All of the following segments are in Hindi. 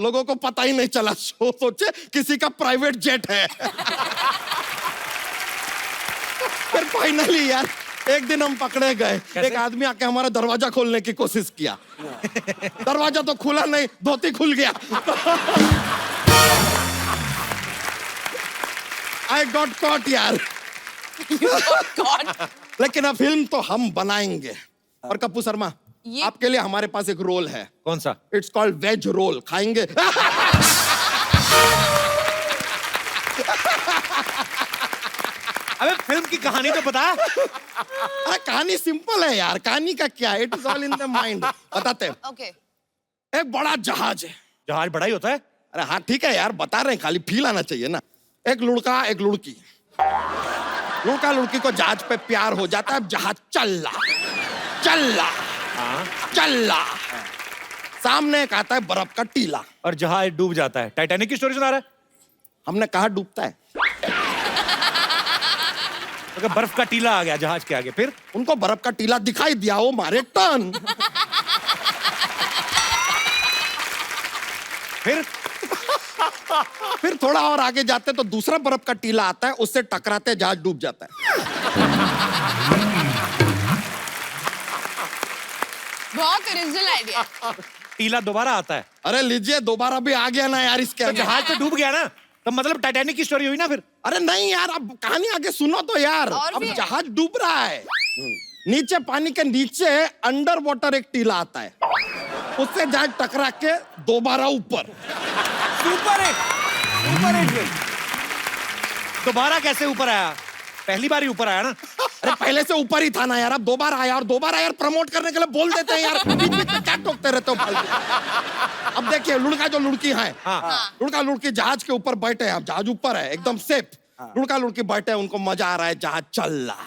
लोगों को पता ही नहीं चला, सोचे किसी का प्राइवेट जेट है। फिर फाइनली यार एक दिन हम पकड़े गए। एक आदमी आके हमारा दरवाजा खोलने की कोशिश किया। दरवाजा तो खुला नहीं, धोती खुल गया। आई गॉट कॉट यार। लेकिन अब फिल्म तो हम बनाएंगे। और कप्पू शर्मा, आपके लिए हमारे पास एक रोल है। कौन सा? It's called veg roll. खाएंगे? अबे फिल्म की कहानी तो बता। अरे कहानी सिंपल है यार, कहानी का क्या है, it is all in the mind. बताते हैं। ओके। एक बड़ा जहाज है। जहाज बड़ा ही होता है। अरे हाँ ठीक है यार, बता रहे हैं, खाली फील आना चाहिए ना। एक लड़का एक लड़की, लड़का लड़की को जहाज पे प्यार हो जाता है। जहाज चल रहा सामने एक आता है बर्फ का टीला और जहाज डूब जाता है। टाइटैनिक की स्टोरी सुना रहा है। हमने कहा डूबता है। तो बर्फ का टीला आ गया जहाज के आगे, फिर उनको बर्फ का टीला दिखाई दिया, वो मारे टर्न। फिर थोड़ा और आगे जाते तो दूसरा बर्फ का टीला आता है, उससे टकराते जहाज डूब जाता है। बहुत ओरिजिनल आइडिया। टीला दोबारा आता है। अरे लीजिए, दोबारा भी आ गया ना यार इसके तो अंदर। जहाज तो डूब गया ना, तो मतलब टाइटैनिक की स्टोरी हुई ना फिर। अरे नहीं यार, अब कहानी आगे सुनो तो यार। और अब भी है। जहाज डूब रहा है, नीचे पानी के नीचे अंडर वाटर एक टीला आता है, उससे जहाज टकरा के दोबारा ऊपर। Super hit. दोबारा कैसे ऊपर आया? पहली बार ही ऊपर आया ना। अरे पहले से ऊपर ही था ना यार, अब दोबारा आया। और दोबारा यार प्रमोट करने के लिए बोल देते हैं यार, बीच बीच में क्या टोकते रहते हो फालतू। अब देखिए, लड़का जो लड़की है, लड़का लड़की जहाज के ऊपर बैठे हैं। अब जहाज ऊपर है एकदम सेफ, लड़का लड़की बैठे हैं, उनको मजा आ रहा है। जहाज चल रहा।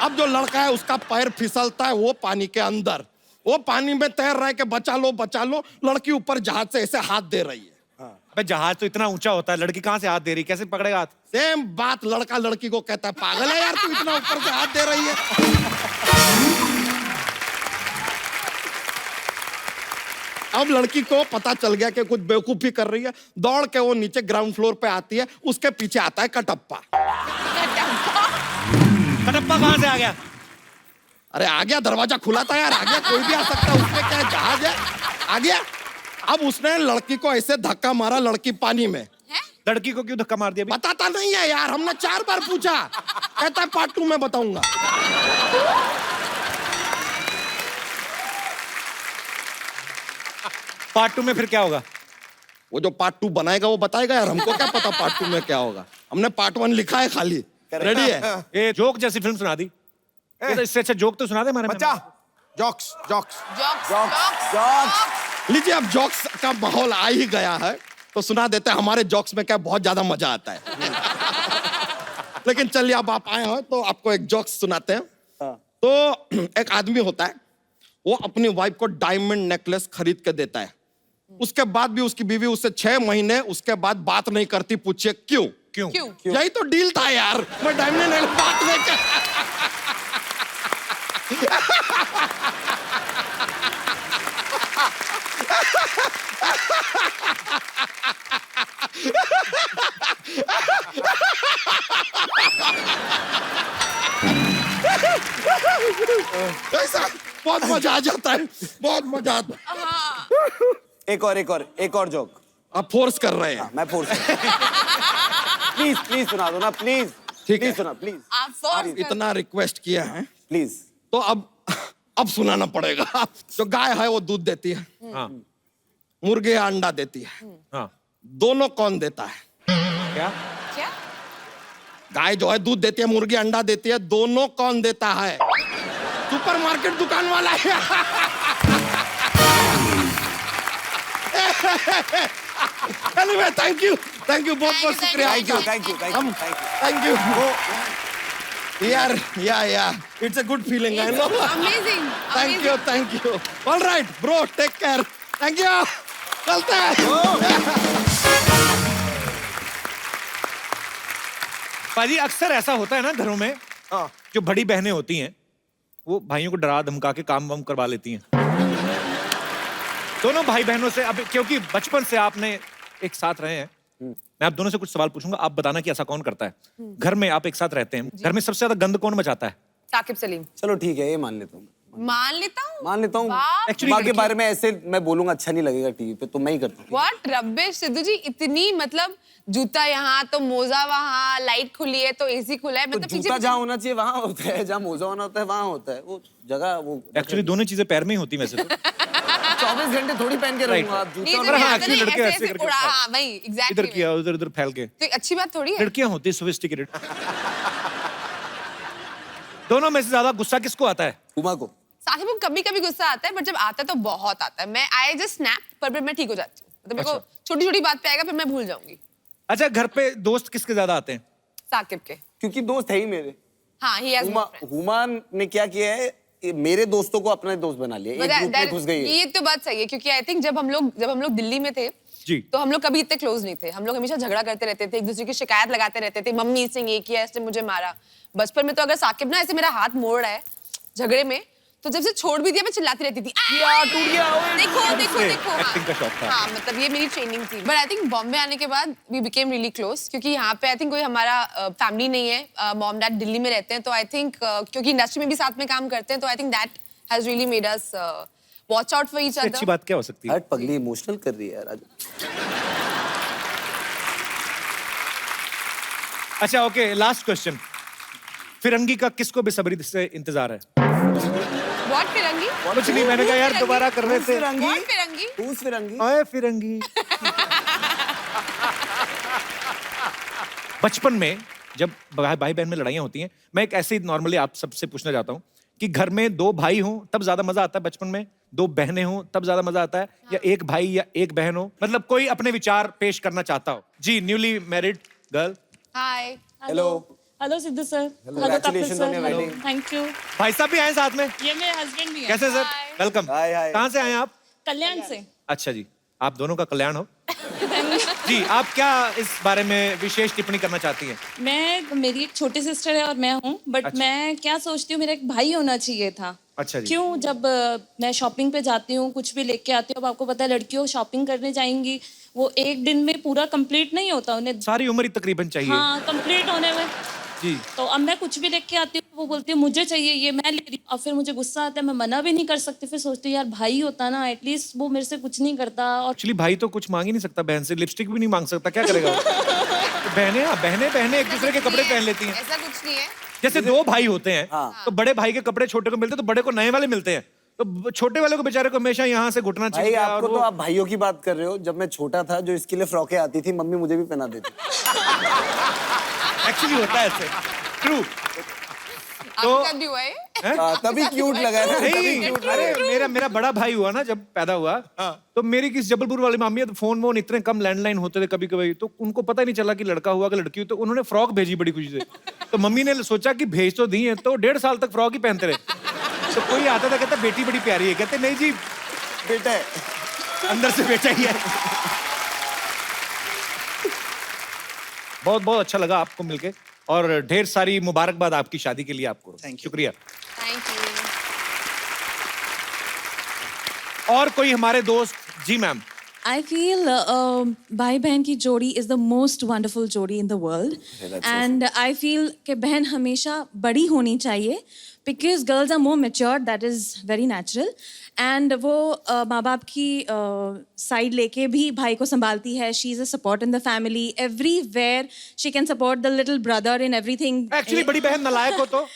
अब जो लड़का है उसका पैर फिसलता है, वो पानी के अंदर, वो पानी में तैर रहा है कि बचा लो। लड़की ऊपर जहाज से ऐसे हाथ दे रही है। अबे जहाज तो इतना ऊंचा होता है, लड़की कहाँ से हाथ दे रही, कैसे पकड़ेगा हाथ? सेम बात लड़का लड़की को कहता है, पागल है यार तू, इतना ऊपर से हाथ दे रही है। अब लड़की को पता चल गया कि कुछ बेवकूफी कर रही है, दौड़ के वो नीचे ग्राउंड फ्लोर पे आती है। उसके पीछे आता है कटप्पा। कटप्पा कहाँ से आ गया? अरे आ गया, दरवाजा खुला था यार, आ गया, कोई भी आ सकता है, उसमें क्या है, जहाज है, आ गया। अब उसने लड़की को ऐसे धक्का मारा, लड़की पानी में। लड़की को क्यों धक्का मार दिया? बताता नहीं है यार, हमने 4 बार पूछा, कहता है पार्ट 2 में बताऊंगा। पार्ट 2 में फिर क्या होगा? वो जो पार्ट 2 बनाएगा वो बताएगा यार, हमको क्या पता पार्ट 2 में क्या होगा। हमने पार्ट 1 लिखा है खाली, रेडी है। ये जोक जैसी फिल्म सुना दी। ये तो इससे अच्छा जोक तो सुना दे हमारे। बच्चा, जॉक्स। लीजिए, अब जॉक्स का माहौल आ ही गया है तो सुना देते हैं। हमारे जॉक्स में क्या बहुत ज्यादा मजा आता है। लेकिन चलिए, अब आप आए हो तो आपको एक जॉक्स सुनाते हैं। तो एक आदमी होता है, वो अपनी वाइफ को डायमंड नेकलेस खरीद के देता है। उसके बाद भी उसकी बीवी उससे 6 महीने उसके बाद बात नहीं करती। पूछिए क्यों? यही तो डील था यार, मैं डायमंड नेकलेस बात नहीं कर। ऐसा बहुत मजा आ जाता है, बहुत मजा आता है। एक और जोक। आप फोर्स कर रहे हैं। मैं फोर्स प्लीज सुना दो ना, प्लीज। ठीक है, सुना प्लीज। आप इतना रिक्वेस्ट किया है प्लीज। तो अब सुनाना पड़ेगा। जो गाय है वो दूध देती है, हाँ। मुर्गी अंडा देती है, हाँ। दोनों कौन देता है? क्या? गाय जो है दूध देती है, मुर्गी अंडा देती है, दोनों कौन देता है? सुपरमार्केट दुकान वाला है। Anyway, thank you बहुत बहुत शुक्रिया। Thank you. Yeah, it's a good feeling, I know. Amazing. Thank you. All right, bro, take care. Thank you. चलते हैं। पाजी, अक्सर ऐसा होता है ना घरों में, जो बड़ी बहनें होती हैं वो भाइयों को डरा धमका के काम वाम करवा लेती हैं। दोनों भाई बहनों से अब, क्योंकि बचपन से आपने एक साथ रहे हैं, मैं आप दोनों से कुछ सवाल पूछूंगा, आप बताना कि ऐसा कौन करता है। घर में आप एक साथ रहते हैं, घर में सबसे ज्यादा गंद कौन मचाता है? साकिब सलीम। चलो ठीक है, ये मान लेता हूँ। मान लेता हूँ। मान लेता हूँ। बाप Actually, माँ के लड़की- बारे में ऐसे मैं बोलूंगा अच्छा नहीं लगेगा टीवी पे, तो मैं ही करता हूँ। व्हाट रबिश सिद्धू जी, इतनी मतलब जूता यहाँ तो मोजा वहाँ, लाइट खुली है तो एसी खुला है, तो मतलब जूता जहाँ होना चाहिए वहाँ होता है, जहाँ मोजा होना होता है वहाँ होता है, वो जगह वो एक्चुअली दोनों चीजें पैर में ही होती वैसे तो। 24 घंटे थोड़ी पहन के रहूंगा आप नहीं, जूता। तो हाँ, यहाँ actually तो लड़के नहीं, ऐसे करके उड़ा, उठा- हाँ, वही इधर एग्जैक्टली। किया उधर फैल के। तो अच्छी बात थोड़ी है। लड़कियां होती है सोफिस्टिकेटेड। दोनों में से ज्यादा गुस्सा किसको आता है? उमा को। साकिब को कभी-कभी गुस्सा आता है, बट जब आता है तो बहुत आता है। मैं आई जस्ट स्नैप, पर फिर मैं ठीक हो जाती हूँ। मतलब मेरे को छोटी-छोटी बात पे आएगा, फिर मैं भूल जाऊंगी। अच्छा, घर पे दोस्त किसके ज्यादा आते हैं? साकिब के। क्योंकि दोस्त है ही मेरे। हाँ, he has more friends. Huma ने क्या किया है, ये मेरे दोस्तों को अपना दोस्त बना लिया, But एक ग्रुप में that- घुस गई है। ये तो बात सही है, क्योंकि आई थिंक जब हम लोग दिल्ली में थे, जी। तो हम लोग कभी इतने क्लोज नहीं थे। हम लोग हमेशा झगड़ा करते रहते थे, एक दूसरे की शिकायत लगाते रहते थे, मम्मी इसने ये किया, इसने मुझे मारा। बचपन में तो अगर साकिब ना ऐसे मेरा हाथ मोड़ रहा है झगड़े में, तो जब से छोड़ भी दिया मैं चिल्लाती रहती थी, टूट गया, ओए। देखो देखो देखो। Acting का शौक था। हाँ, मतलब ये मेरी ट्रेनिंग थी। बट आई थिंक बॉम्बे आने के बाद वी बिकेम रियली क्लोज, क्योंकि यहाँ पे आई थिंक कोई हमारा फैमिली नहीं है। मॉम डैड दिल्ली में रहते हैं, तो आई थिंक क्योंकि इंडस्ट्री में भी साथ में काम करते हैं, तो I think that has really made us watch out for each इससे अच्छी अदर। बात क्या हो सकती है? हट पगली, इमोशनल कर रही है यार आज। अच्छा, ओके, लास्ट क्वेश्चन। फिरंगी का किसको बेसब्री से इंतजार है? व्हाट फिरंगी? कुछ नहीं, मैंने कहा यार दोबारा कर रहे थे। फिरंगी? व्हाट फिरंगी? Who's फिरंगी? ओए फिरंगी। बचपन में जब भाई बहन में लड़ाइयाँ होती हैं, मैं एक ऐसे ही नॉर्मली आप सबसे पूछना चाहता हूँ कि घर में दो भाई हों तब ज्यादा मजा आता है बचपन में, दो बहनें हों तब ज्यादा मजा आता है, या एक भाई या एक बहन हो? मतलब कोई अपने विचार पेश करना चाहता हो। जी, newly married girl. Hi. Hello. Hello Sidhu sir. Hello Congratulations on your wedding. Thank you. भाई साहब भी आए साथ में? ये मेरे हस्बैंड भी हैं। कैसे sir? Hi. Welcome. Hi, hi. कहाँ से आए आप? कल्याण से। अच्छा जी, आप दोनों का कल्याण हो। जी, आप क्या इस बारे में विशेष टिप्पणी करना चाहती हैं? मेरी एक छोटी सिस्टर है और मैं हूँ, बट अच्छा। मैं क्या सोचती हूँ, मेरा एक भाई होना चाहिए था। अच्छा जी। क्यों? जब मैं शॉपिंग पे जाती हूँ, कुछ भी लेके आती हूँ, अब आपको पता है लड़कियों शॉपिंग करने जाएंगी, वो एक दिन में पूरा कंप्लीट नहीं होता उन्हें। सारी उम्र ही तकरीबन चाहिए। हाँ, कंप्लीट होने में। जी। तो अब मैं कुछ भी लेके आती हूँ, वो बोलती है मुझे चाहिए ये, मैं ले रही हूँ। अब फिर मुझे गुस्सा आता है, मैं मना भी नहीं कर सकती। फिर सोचती हूँ यार भाई होता ना, एटलीस्ट वो मेरे से कुछ नहीं करता। और एक्चुअली भाई तो कुछ मांग ही नहीं सकता बहन से, लिपस्टिक भी नहीं मांग सकता, क्या करेगा वो? तो बहनें एक दूसरे के कपड़े पहन लेती हैं। ऐसा कुछ नहीं है। जैसे दो भाई होते हैं, हाँ। तो बड़े भाई के कपड़े छोटे को मिलते हैं, तो बड़े को नए वाले मिलते हैं, तो छोटे वाले को बेचारे को हमेशा यहाँ से घुटना भाई चाहिए। आपको और तो वो आप भाइयों की बात कर रहे हो। जब मैं छोटा था, जो इसके लिए फ्रॉकें आती थी, मम्मी मुझे भी पहना देती। एक्चुअली होता है ऐसे। ट्रू। आपके साथ भी हुआ है? तभी क्यूट लगा है ना, तभी नहीं, क्यूट अरे मेरा बड़ा भाई हुआ ना, जब पैदा हुआ, तो मेरी किस जबलपुर वाली मामी है, तो फोन वोन इतने कम लैंडलाइन होते थे कभी कभी, तो उनको पता ही नहीं चला कि लड़का हुआ कि लड़की हुई, तो उन्होंने फ्रॉक भेजी बड़ी खुशी से। तो मम्मी ने सोचा कि भेज तो दी है, तो 1.5 साल तक फ्रॉक ही पहनते रहे। तो कोई आता था कहता बेटी बड़ी प्यारी है, कहते नहीं जी बेटा है। अंदर से बेटा ही है। बहुत बहुत अच्छा लगा आपको मिलके, और ढेर सारी मुबारकबाद आपकी शादी के लिए आपको। शुक्रिया। Thank you. और कोई हमारे दोस्त? जी मैम। I feel भाई बहन की जोड़ी is the most wonderful जोड़ी in the world, and I feel कि बहन हमेशा बड़ी होनी चाहिए, because girls are more mature, that is very natural, and वो माँ बाप की साइड लेके भी भाई को संभालती है. She is a support in the family, everywhere she can support the little brother in everything. Actually बड़ी बहन नालायक हो तो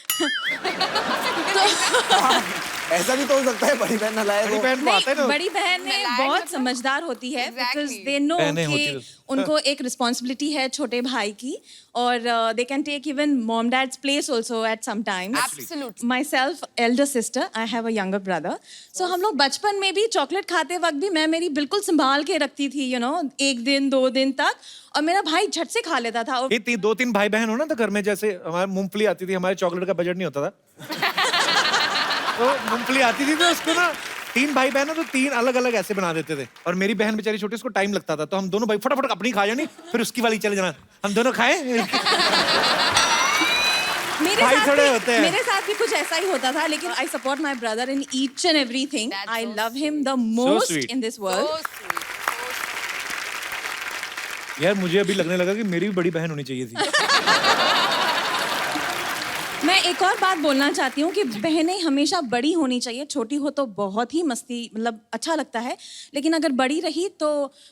ऐसा भी तो हो सकता है, बड़ी बहन नालायक बड़ी हो। बहन को आता है नहीं, ना। बड़ी बहन में नालायक बहुत मतलब? समझदार होती है, because Exactly. they know बहनें होती कि तो- उनको एक रिस्पॉन्सिबिलिटी है छोटे भाई की, और they can take even mom dad's place also at some times. Absolutely. Myself, elder sister, I have a younger brother. So हम लोग बचपन में भी चॉकलेट खाते वक्त भी मैं मेरी बिल्कुल संभाल के रखती थी, you know, 1 दिन 2 दिन तक, और मेरा भाई झट से खा लेता था. और ये 2-3 भाई बहन हो ना, तो घर में जैसे हमारे मूंगफली आती थी, हमारे चॉकलेट का बजट नहीं होता था। तो मूंगफली आती थी, तो उसको ना 3 भाई बहन हो तो 3 अलग अलग ऐसे बना देते थे, और मेरी बहन बेचारी छोटी, उसको टाइम लगता था, तो हम दोनों भाई फटाफट अपनी खा जानी, फिर उसकी वाली चले जाना, हम दोनों खाए। मेरे भाई थोड़े होते हैं। मेरे साथ भी कुछ ऐसा ही होता था, लेकिन I support my brother in each and everything. That's I so love him the most sweet. In this So world. sweet. यार मुझे अभी लगने लगा कि मेरी भी बड़ी बहन होनी चाहिए थी. मैं एक और बात बोलना चाहती हूँ कि बहनें हमेशा बड़ी होनी चाहिए. छोटी हो तो बहुत ही मस्ती, मतलब अच्छा लगता है, लेकिन अगर बड़ी रही तो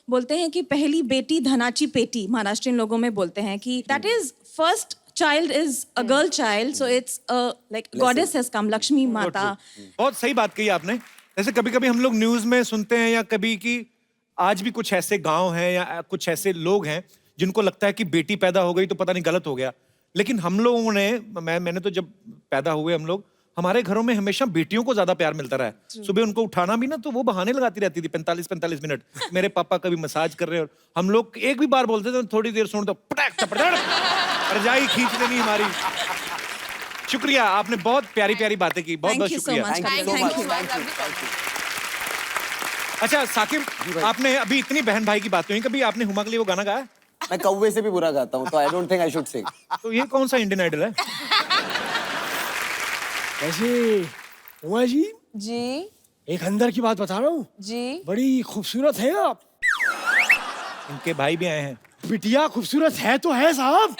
बोलते हैं कि पहली बेटी धनाची पेटी. महाराष्ट्रियन लोगों में बोलते हैं कि that is first child is a girl child, so it's like goddess has come, Lakshmi Mata. बहुत सही बात कही आपने. जैसे कभी कभी हम लोग न्यूज में सुनते हैं या कभी कि आज भी कुछ ऐसे गांव हैं या कुछ ऐसे लोग हैं जिनको लगता है कि बेटी पैदा हो गई तो पता नहीं गलत हो गया. लेकिन हम लोगों ने, मैंने तो जब पैदा हुए हम लोग, हमारे घरों में हमेशा बेटियों को ज्यादा प्यार मिलता रहा है. सुबह उनको उठाना भी ना तो वो बहाने लगाती रहती थी 45-45 मिनट. मेरे पापा कभी मसाज कर रहे हैं और हम लोग एक भी बार बोलते थे थोड़ी देर सुन तो पटक चपड़ रजाई खींच लेनी हमारी. शुक्रिया, आपने बहुत प्यारी प्यारी बातें की. बहुत बहुत Thank you so शुक्रिया. much. Thank you so Thank much. you. Thank you. Thank you. अच्छा साकिब, आपने अभी इतनी बहन भाई की बातें हुई, कभी आपने हुमा के लिए वो गाना गाया? मैं कौवे से भी बुरा गाता हूँ, तो I don't think I should सिंग. तो ये कौन सा इंडियन आइडल है? वैसे उमा जी, जी एक अंदर की बात बता रहा हूँ, जी. बड़ी खूबसूरत है आप. इनके भाई भी आए हैं. बिटिया खूबसूरत है तो है साहब,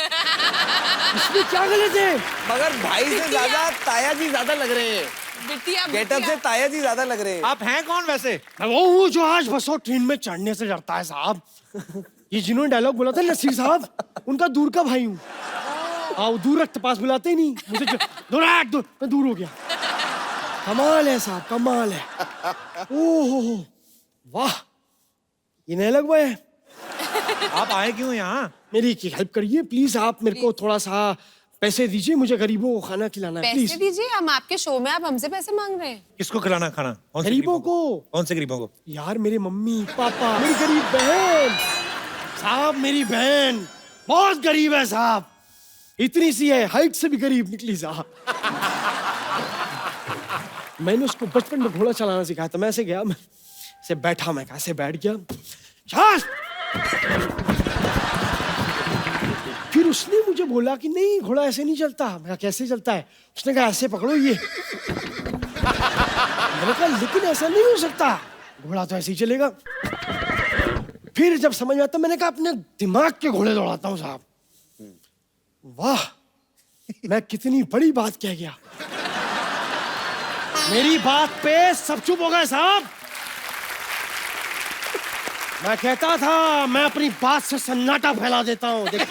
इसमें क्या गलत है? मगर भाई से ज्यादा ताया जी ज्यादा लग रहे हैं. बिटिया गेटअप से ताया जी ज्यादा लग रहे हैं. आप हैं कौन वैसे? मैं वो हूँ जो आज बस और ट्रेन में चढ़ने से डरता है साहब. ये जिन्होंने डायलॉग बोला था नसीर साहब, उनका दूर का भाई हूँ. हाँ, वो दूर रखते पास बुलाते ही नहीं मुझे. मैं दूर हो गया. कमाल है साहब, कमाल है. ओह वाह, ये नया लग है. आप आए क्यों यहाँ? मेरी एक हेल्प करिए प्लीज. आप मेरे को थोड़ा सा पैसे दीजिए, मुझे गरीबों को खाना खिलाना है पैसे प्लीज. दीजिए, हम आपके शो में, आप हमसे पैसे मांग रहे हैं. किसको खिलाना खाना? कौन से गरीबों को. कौन से गरीबों को? यार मेरे मम्मी पापा, मेरी गरीब बहन साहब. मेरी बहन बहुत गरीब है साहब, इतनी सी है, हाइट से भी गरीब निकली साहब. मैंने उसको बचपन में घोड़ा चलाना सिखाया था. मैं ऐसे गया, मैं ऐसे बैठा, मैं कैसे बैठ गया. फिर उसने मुझे बोला कि नहीं घोड़ा ऐसे नहीं चलता. मैं कहा कैसे चलता है? उसने कहा ऐसे पकड़ो ये. मैंने कहा लेकिन ऐसा नहीं हो सकता, घोड़ा तो ऐसे ही चलेगा. फिर जब समझ में आता, मैंने कहा अपने दिमाग के घोड़े दौड़ाता हूँ साहब. वाह, मैं कितनी बड़ी बात कह गया. मेरी बात पे सब चुप हो गए साहब. मैं कहता था मैं अपनी बात से सन्नाटा फैला देता हूँ. देखो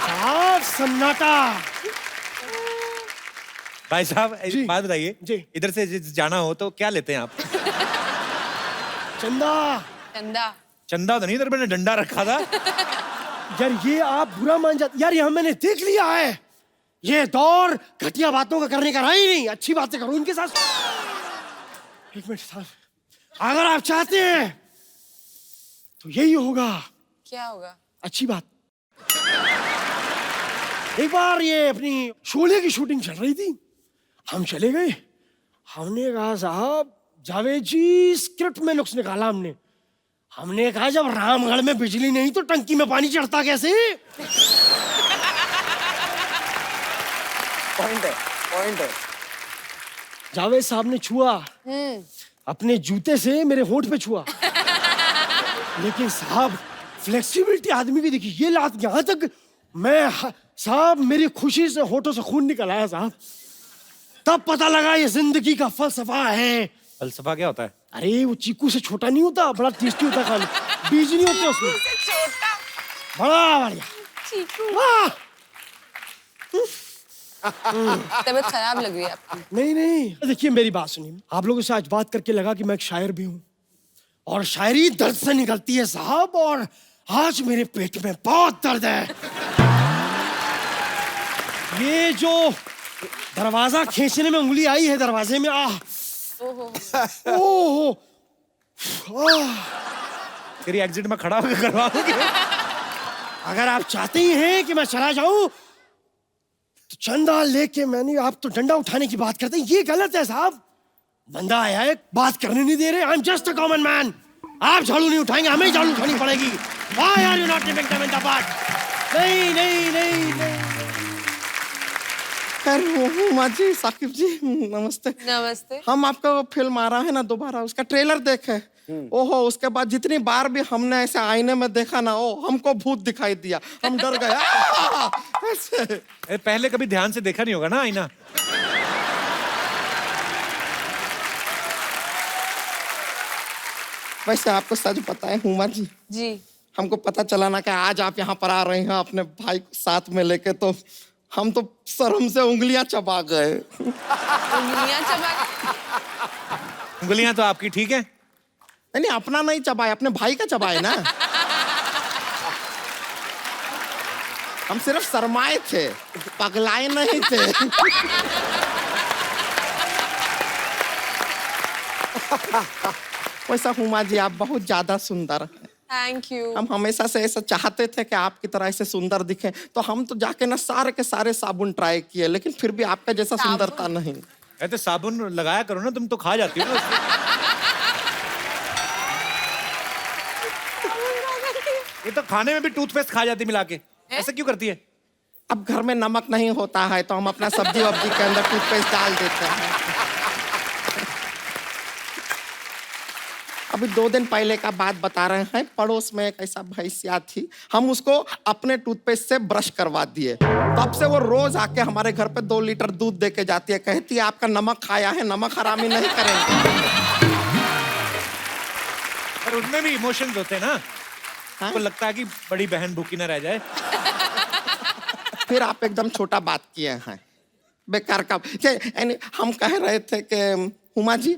साहब, सन्नाटा. भाई साहब जी। एक बात बताइए. जी। इधर से जाना हो तो क्या लेते हैं आप? चंदा. चंदा. चंदा तो नहीं, इधर मैंने डंडा रखा था. यार ये आप बुरा मान जाते यार, ये मैंने देख लिया है. ये दौर घटिया बातों का करने का रहा ही नहीं. अच्छी बातें करो इनके साथ. एक मिनट साहब, अगर आप चाहते हैं तो यही होगा. क्या होगा? अच्छी बात. एक बार ये अपनी शोले की शूटिंग चल रही थी, हम चले गए. हमने कहा साहब जावेद जी, स्क्रिप्ट में नुक्स निकाला हमने. हमने कहा जब रामगढ़ में बिजली नहीं तो टंकी में पानी चढ़ता कैसे? पॉइंट है, पॉइंट है. जावेद साहब ने छुआ, अपने जूते से मेरे होंठ पे छुआ. लेकिन साहब फ्लेक्सिबिलिटी आदमी की देखी. ये लात यहाँ तक साहब मेरी खुशी से होठों से खून निकल आया साहब. तब पता लगा ये जिंदगी का फलसफा है. फलसफा क्या होता है? अरे वो चीकू से छोटा नहीं होता, बड़ा टेस्टी होता खाने. बीज नहीं होते उसमें. छोटा बड़ा बढ़िया. चीकू. वाह. तबीयत खराब लग रही है आपकी. नहीं नहीं, देखिए मेरी बात सुनिए. आप लोगों से आज बात करके लगा कि मैं एक शायर भी हूँ, और शायरी दर्द से निकलती है साहब. और आज मेरे पेट में बहुत दर्द है. ये जो दरवाजा खींचने में उंगली आई है दरवाजे में, ओहो, तेरी एग्जिट में खड़ा होकर करवा दूंगी. अगर आप चाहते ही हैं कि मैं चला जाऊं तो चंदा लेके. मैंने, आप तो डंडा उठाने की बात करते हैं, ये गलत है साहब. बंदा आया है, बात करने नहीं दे रहे. I am just a common man. आप झाड़ू नहीं उठाएंगे, हमें झाड़ू उठानी पड़ेगी. Why are you not giving them in the butt? नहीं नहीं नहीं नहीं. खैर हुमा जी, साकिब जी, नमस्ते। नमस्ते। हम आपका वो फिल्म आ रहा है ना दोबारा, उसका ट्रेलर देखे। ओहो, उसके बाद जितनी बार भी हमने ऐसे आईने में देखा ना, ओ हमको भूत दिखाई दिया, हम डर गए। ऐसे। पहले कभी ध्यान से देखा नहीं होगा ना आईना। वैसे आपको सच बताएं हुमा जी, जी। हमको पता चला ना कि आज आप यहाँ पर आ रहे हैं अपने भाई को साथ में लेके, तो हम तो शर्म से उंगलियां चबा गए। उंगलियां चबा। उंगलियां तो आपकी ठीक है। नहीं, अपना नहीं चबाए, अपने भाई का चबाए ना। हम सिर्फ शर्माए थे, पगलाए नहीं थे। वैसा हुमा जी, आप बहुत ज्यादा सुंदर हैं। Thank you. हम हमेशा से ऐसा चाहते थे कि आपकी तरह ऐसे सुंदर दिखे, तो हम तो जाके ना सारे के सारे साबुन ट्राई किए, लेकिन फिर भी आपका जैसा सुंदरता नहीं। तो साबुन लगाया करो ना, तुम तो खा जाती हो ना उसको। ये तो खाने में भी टूथपेस्ट खा जाती मिला के, ऐसा क्यों करती है? अब घर में नमक नहीं होता है तो हम अपना सब्जी वब्जी के अंदर टूथपेस्ट डाल देते हैं। अभी 2 दिन पहले का बात बता रहे हैं, पड़ोस में एक ऐसा भैंसिया थी, हम उसको अपने टूथपेस्ट से ब्रश करवा दिए, तब से वो रोज आके हमारे घर पे 2 लीटर दूध दे के जाती है, कहती है आपका नमक खाया है, नमक हरामी नहीं करेंगे। पर उसमें भी इमोशंस होते हैं ना, आपको लगता है कि बड़ी बहन भूखी ना रह जाए। फिर आप एकदम छोटा बात किए हैं, बेकार का। हम कह रहे थे कि हुमा जी,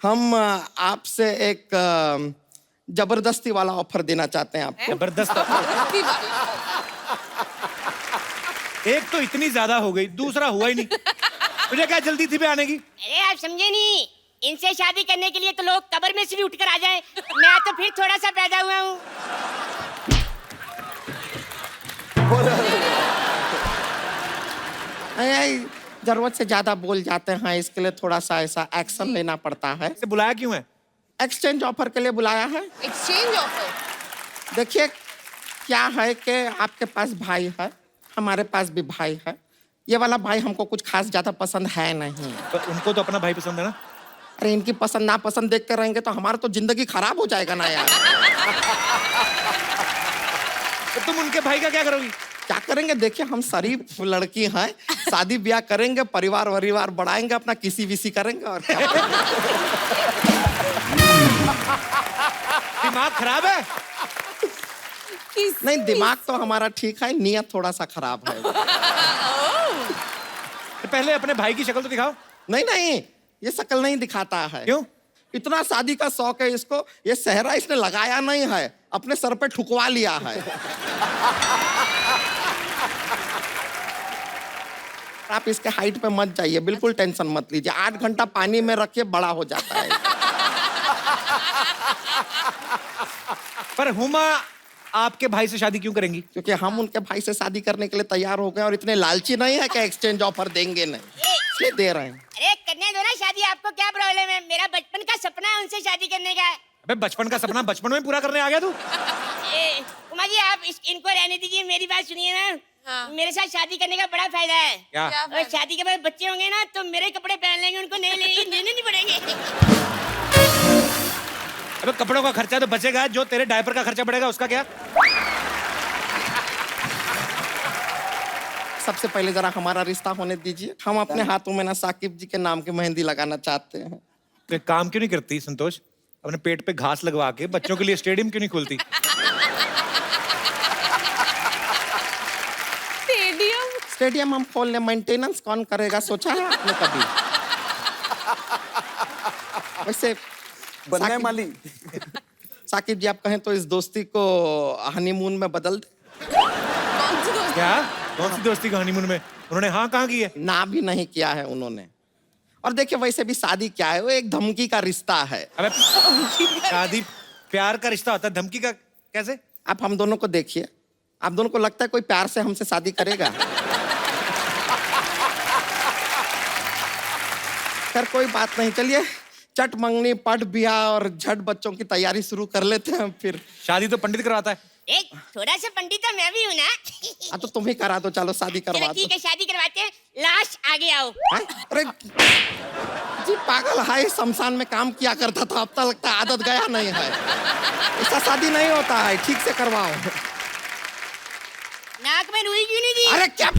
हम आपसे एक जबरदस्ती वाला ऑफर देना चाहते हैं आपको। जबरदस्त। एक तो इतनी ज्यादा हो गई, दूसरा हुआ ही नहीं। मुझे क्या जल्दी थी बे आने की? अरे आप समझे नहीं, इनसे शादी करने के लिए तो लोग कब्र में से भी उठकर आ जाए। मैं तो फिर थोड़ा सा पैदा हुआ हूँ। जरूरत से ज्यादा बोल जाते हैं, इसके लिए थोड़ा सा ऐसा एक्शन लेना पड़ता है। इसे बुलाया क्यों है? एक्सचेंज ऑफर के लिए बुलाया है। Exchange offer? देखिए क्या है कि आपके पास भाई है, हमारे पास भी भाई है। ये वाला भाई हमको कुछ खास ज्यादा पसंद है नहीं। तो उनको तो अपना भाई पसंद है ना। अरे इनकी पसंद नापसंद देख कर रहेंगे तो हमारा तो जिंदगी खराब हो जाएगा ना यार। तो तुम उनके भाई का क्या करोगी? क्या करेंगे, देखिए हम शरीफ लड़की हैं, शादी ब्याह करेंगे, परिवार वरिवार बढ़ाएंगे, अपना किसी विसी करेंगे और क्या। दिमाग खराब है? नहीं, दिमाग तो हमारा ठीक है, नियत थोड़ा सा खराब है। तो पहले अपने भाई की शक्ल तो दिखाओ। नहीं नहीं, ये शक्ल नहीं दिखाता है। क्यों? इतना शादी का शौक है इसको, ये सेहरा इसने लगाया नहीं है, अपने सर पे ठुकवा लिया है। आप इसके हाइट पे मत जाइए, बिल्कुल टेंशन मत लीजिए, 8 घंटा पानी में रखिए, बड़ा हो जाता है। पर हुमा आपके भाई से शादी क्यों करेंगी? क्योंकि हम उनके भाई से शादी करने के लिए तैयार हो गए और इतने लालची नहीं है कि एक्सचेंज ऑफर देंगे नहीं, इसलिए दे रहे हैं। अरे करने दो ना शादी, आपको क्या प्रॉब्लम है? मेरा बचपन का सपना है उनसे शादी करने का। अबे बचपन का सपना बचपन में पूरा करने आ गया तू? उमा जी आप इनको रहने दीजिए, मेरी बात सुनिए ना। हाँ। मेरे साथ शादी करने का बड़ा फायदा है। क्या? और शादी के बाद बच्चे होंगे ना तो मेरे कपड़े पहन लेंगे, उनको नए लेने नहीं पड़ेंगे। अबे कपड़ों का खर्चा तो बचेगा, जो तेरे डायपर का खर्चा बढ़ेगा उसका क्या? सबसे पहले जरा हमारा रिश्ता होने दीजिए, हम अपने हाथों में ना साकिब जी के नाम की मेहंदी लगाना चाहते हैं। तो एक काम क्यों नहीं करती संतोष, अपने पेट पे घास लगवा के बच्चों के लिए स्टेडियम क्यों नहीं खोलती? स्टेडियम हम खोल ले, मेंटेनेंस कौन करेगा, सोचा है आपने कभी? वैसे बनना है साकिब- माली। साकिब जी आप कहें तो इस दोस्ती को हनीमून में बदल दे। कौन सी दोस्ती? क्या? कौन सी दोस्ती का हनीमून में? उन्होंने हाँ कहाँ की है? ना भी नहीं किया है उन्होंने। और देखिए वैसे भी शादी क्या है, वो एक धमकी का रिश्ता है। अबे शादी प्यार का रिश्ता होता है, धमकी का कैसे? आप हम दोनों को देखिए, आप दोनों को लगता है कोई प्यार से हमसे शादी करेगा? खैर कोई बात नहीं, चलिए चट मंगनी पट बिया और झट बच्चों की तैयारी शुरू कर लेते हैं फिर। शादी तो पंडित करवाता है। ए, थोड़ा सा पंडित तो मैं भी हूँ ना। हाँ तो तुम ही करा दो, चलो शादी करवा चलो दो। ठीक है, शादी करवाते हैं। लाश आगे आओ। हैं? अरे जी पागल है, शमशान में काम किया करता था, अब तक लगता है आदत गया नहीं है। ऐसा शादी नहीं होता है, ठीक से करवाओ। नाक में रुई क्यों नहीं दी? अरे क्या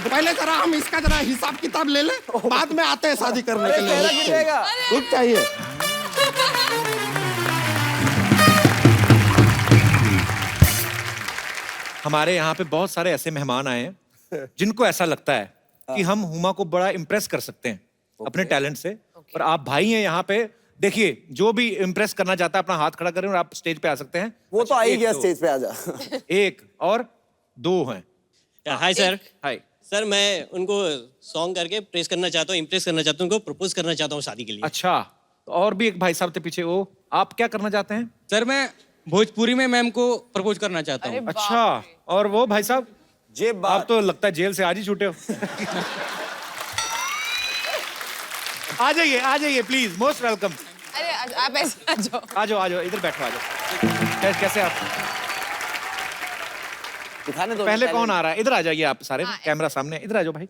पहले जरा हम इसका जरा हिसाब किताब ले ले, बाद में आते हैं शादी करने के चेहरा गिर लिए। जाएगा। रुक चाहिए। हमारे यहाँ पे बहुत सारे ऐसे मेहमान आए हैं जिनको ऐसा लगता है कि हम हुमा को बड़ा इम्प्रेस कर सकते हैं अपने टैलेंट से। और आप भाई हैं यहाँ पे, देखिए जो भी इम्प्रेस करना चाहता है अपना हाथ खड़ा करें और आप स्टेज पे आ सकते हैं। वो तो आ ही एक, गया दो। स्टेज पे, आजा। एक और दो हैं। Hi sir. हाय सर मैं उनको सॉन्ग करके प्रेस करना चाहता हूँ, इम्प्रेस करना चाहता हूँ, उनको प्रपोज करना चाहता हूँ शादी के लिए। अच्छा, तो और भी एक भाई साहब थे पीछे, वो आप क्या करना चाहते हैं? सर मैं भोजपुरी में मैम को प्रपोज करना चाहता हूँ। अच्छा, और वो भाई साहब? जेब आप तो लगता है जेल से आज ही छूटे हो। आ जाइए प्लीज, मोस्ट वेलकम। अरे आप ऐसे आ जाओ। आ जाओ इधर बैठो, आ जाओ। कैसे आप? दिखाने दो। पहले कौन आ रहा है? इधर आ जाइए आप सारे, कैमरा सामने, इधर आ जाओ भाई।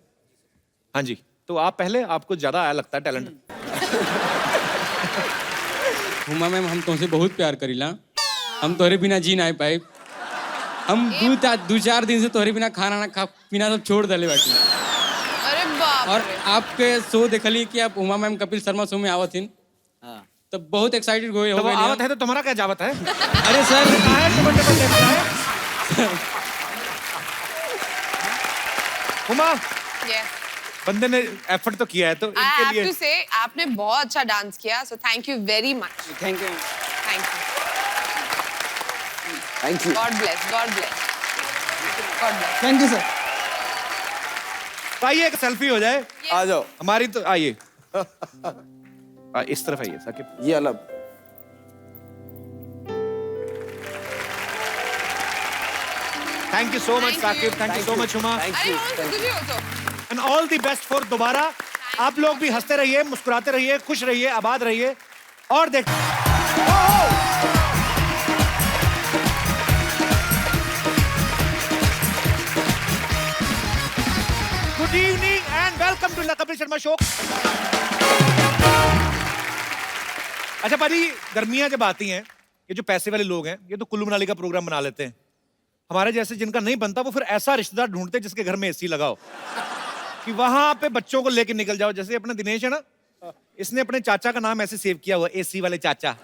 हाँ जी, तो आप पहले, आपको ज्यादा आया लगता है टैलेंट। हुमा मैम हम तुमसे बहुत प्यार करीला, हम तोहरे बिना जी ना पाए। हम दो चार दिन से तोहरे बिना खाना ना खा पीना सब छोड़ दले बाटी। अरे बाप और रे। आपके शो देखली कि आप हुमा मैम कपिल शर्मा शो में आवत हिन, तो बहुत एक्साइटेड हो तो वो गए। आवत है तो तुम्हारा क्या जावत है? अरे सर कहाँ है डबल डबल देखता है? हुमा, Yes. बंदे ने एफर्ट तो किया है, तो I इनके have लिए to say, आपने बहुत अच्छा डांस किया, so thank you very much. Thank you. Thank you. Thank you. God bless. God bless. God bless. Thank you sir. तो आइए एक सेल्फी हो जाए आ जाओ। हमारी, तो आइए। इस तरफ आइए साकिब। ये अलग। Thank you so much Thank you. Saqib, thank you so much Huma, thank अरे यू। no, तुझे also. And all the best for दोबारा। आप लोग भी हंसते रहिए, मुस्कुराते रहिए, खुश रहिए, आबाद रहिए और देख। Good evening and welcome to the Kapil Sharma show. अच्छा पाजी, गर्मियां जब आती हैं, ये जो पैसे वाले लोग हैं, ये तो कुल्लू मनाली का प्रोग्राम बना लेते हैं। हमारे जैसे जिनका नहीं बनता, वो फिर ऐसा रिश्तेदार ढूंढते हैं जिसके घर में एसी लगाओ कि वहां पे बच्चों को लेके निकल जाओ। जैसे अपना दिनेश है ना, इसने अपने चाचा का नाम ऐसे सेव किया हुआ, एसी वाले चाचा।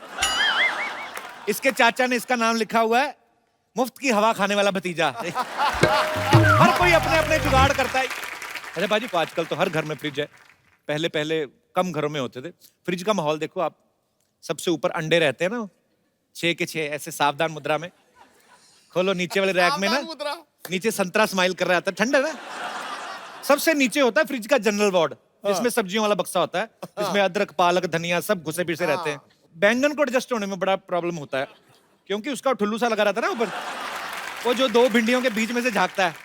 इसके चाचा ने इसका नाम लिखा हुआ है मुफ्त की हवा खाने वाला भतीजा। हर कोई अपने अपने जुगाड़ करता है। अच्छा बाजी, को आजकल तो हर घर में फ्रिज है, पहले पहले कम घरों में होते थे। फ्रिज का माहौल देखो आप, सबसे ऊपर अंडे रहते हैं ना, 6 के 6 ऐसे सावधान मुद्रा में। खोलो नीचे वाले रैक में ना, नीचे संतरा स्माइल कर रहा था, ठंडा ना। सबसे नीचे होता है फ्रिज का जनरल वार्ड, जिसमें सब्जियों वाला बक्सा होता है, जिसमें अदरक, पालक, धनिया सब घुसे पिसे रहते हैं। बैंगन को एडजस्ट होने में बड़ा प्रॉब्लम होता है, क्योंकि उसका ठुल्लू सा लगा रहता है ना ऊपर, वो जो 2 भिंडियों के बीच में से झांकता है,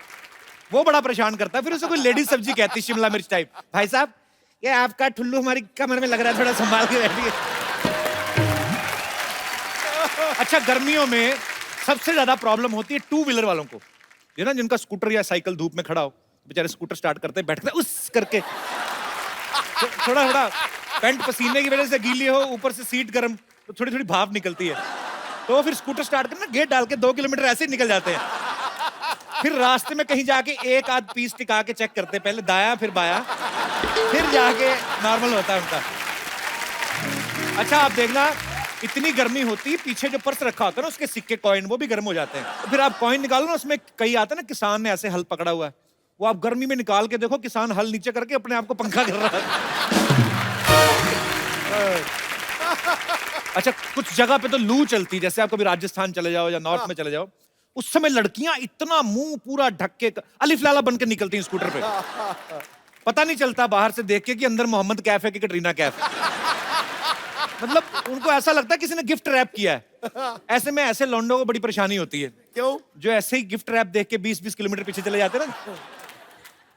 वो बड़ा परेशान करता है। फिर उसे कोई लेडीज सब्जी कहती है, शिमला मिर्च टाइप। भाई साहब, ये आपका ठुल्लू हमारी कमर में लग रहा है, थोड़ा संभाल के बैठिए। अच्छा, गर्मियों में सबसे ज्यादा प्रॉब्लम होती है 2 व्हीलर वालों को, ये ना जिनका स्कूटर या साइकिल धूप में खड़ा हो, बेचारे स्कूटर स्टार्ट करते हैं, बैठते हैं उस करके, थोड़ा थोड़ा पैंट पसीने की वजह से गीली हो, ऊपर से सीट गर्म, तो थोड़ी थोड़ी भाप निकलती है, तो फिर स्कूटर स्टार्ट करना, गेट डाल के 2 किलोमीटर ऐसे ही निकल जाते हैं। फिर रास्ते में कहीं जाके एक आध पीस टिका के चेक करते हैं, पहले दाया फिर बाया, फिर जाके नॉर्मल होता है उनका। अच्छा आप देखना, इतनी गर्मी होती है, पीछे जो पर्स रखा होता है ना, उसके सिक्के कॉइन वो भी गर्म हो जाते हैं। तो फिर आप कॉइन निकालो ना, उसमें कई आता है ना, किसान ने ऐसे हल पकड़ा हुआ है, वो आप गर्मी में निकाल के देखो, किसान हल नीचे करके अपने आप को पंखा कर रहा है। अच्छा, कुछ जगह पे तो लू चलती है, जैसे आप कभी राजस्थान चले जाओ या नॉर्थ में चले जाओ, उस समय लड़कियां इतना मुंह पूरा ढक के अलिफ लाला बन के निकलती हैं स्कूटर पे, पता नहीं चलता बाहर से देख के कि अंदर मोहम्मद कैफ है कि कटरीना कैफ। मतलब उनको ऐसा लगता है किसी ने गिफ्ट रैप किया है। ऐसे में ऐसे लौंडों को बड़ी परेशानी होती है। क्यों? जो ऐसे ही गिफ्ट रैप देख के 20-20 किलोमीटर पीछे चले जाते हैं ना,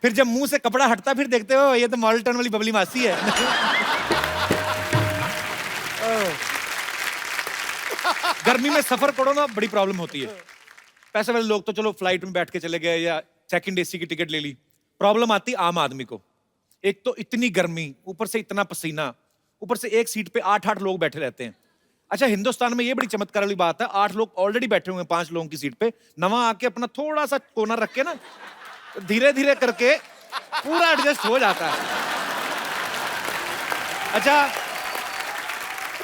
फिर जब मुंह से कपड़ा हटता, फिर देखते हो ये तो मॉडल टाउन वाली बबली मासी है। गर्मी में सफर करो ना बड़ी प्रॉब्लम होती है। पैसे वाले लोग तो चलो फ्लाइट में बैठ के चले गए या सेकंड एसी की टिकट ले ली। प्रॉब्लम आती आम आदमी को। एक तो इतनी गर्मी, ऊपर से इतना पसीना, ऊपर से एक सीट पे 8-8 लोग बैठे रहते हैं। अच्छा, हिंदुस्तान में ये बड़ी चमत्कार वाली बात है, 8 लोग ऑलरेडी बैठे हुए हैं 5 लोगों की सीट पे, नवा आके अपना थोड़ा सा कोना रख के ना धीरे धीरे करके पूरा एडजस्ट हो जाता है। अच्छा,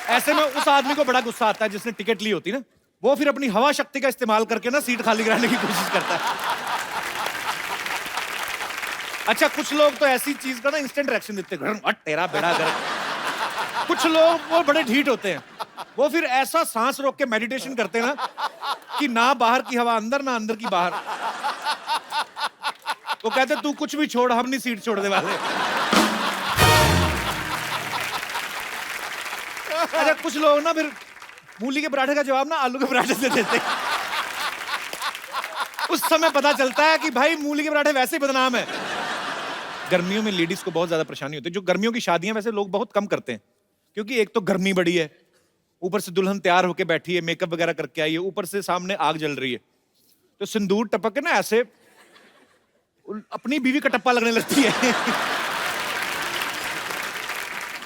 ऐसे में उस आदमी को बड़ा गुस्सा आता है जिसने टिकट ली होती ना, वो फिर अपनी हवा शक्ति का इस्तेमाल करके ना सीट खाली कराने की कोशिश करता है। अच्छा, कुछ लोग तो ऐसी चीज का ना इंस्टेंट रिएक्शन देते हैं, तेरा बेड़ा गर्क। कुछ लोग वो बड़े ढीठ होते हैं, वो फिर ऐसा सांस रोक के मेडिटेशन करते हैं ना कि ना बाहर की हवा अंदर ना अंदर की बाहर। वो कहते तू कुछ भी छोड़, हम नहीं सीट छोड़ने वाले। अच्छा, कुछ लोग ना फिर मूली के पराठे का जवाब ना आलू के पराठे से देते हैं। उस समय पता चलता है कि भाई मूली के पराठे वैसे ही बदनाम है। गर्मियों में लेडीज को बहुत ज्यादा परेशानी होती है। जो गर्मियों की शादियां वैसे लोग बहुत कम करते हैं, क्योंकि एक तो गर्मी बड़ी है, ऊपर से दुल्हन तैयार होके बैठी है, मेकअप वगैरह करके आई है, ऊपर से सामने आग जल रही है, तो सिंदूर टपक के ना ऐसे अपनी बीवी का टप्पा लगने लगती है।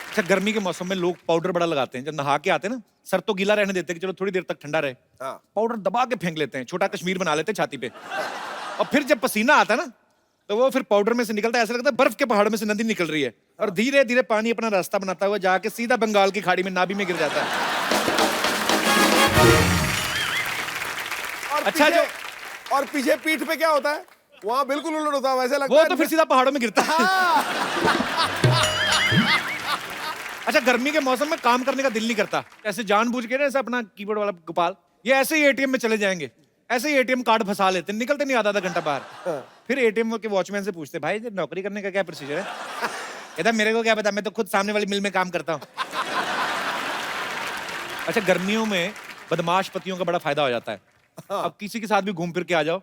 अच्छा, गर्मी के मौसम में लोग पाउडर बड़ा लगाते हैं। जब नहा के आते हैं ना, सर तो गीला रहने देते हैं कि चलो थोड़ी देर तक ठंडा रहे, पाउडर दबा के फेंक लेते हैं, छोटा कश्मीर बना लेते हैं छाती पे। और फिर जब पसीना आता है ना, तो वो फिर पाउडर में से निकलता है, ऐसा लगता है बर्फ के पहाड़ में से नदी निकल रही है, और धीरे धीरे पानी अपना रास्ता बनाता हुआ जाके सीधा बंगाल की खाड़ी में नाभि में गिर जाता है। अच्छा, जो और पीछे पीठ पे क्या होता है, वहां बिल्कुल उलट होता है, वैसे लगता वो है तो फिर सीधा पहाड़ों में गिरता है। अच्छा, गर्मी के मौसम में काम करने का दिल नहीं करता, ऐसे जानबूझ के ना ऐसे अपना कीबोर्ड वाला गोपाल ये ऐसे ही एटीएम में चले जाएंगे, ऐसे ही एटीएम कार्ड फंसा लेते, निकलते नहीं आधा घंटा बाहर। फिर एटीएम के वॉचमैन से पूछते, भाई नौकरी करने का क्या प्रोसीजर है? कहता मेरे को क्या पता, मैं तो खुद सामने वाली मिल में काम करता हूँ। अच्छा, गर्मियों में बदमाश पतियों का बड़ा फायदा हो जाता है। अब किसी के साथ भी घूम फिर के आ जाओ,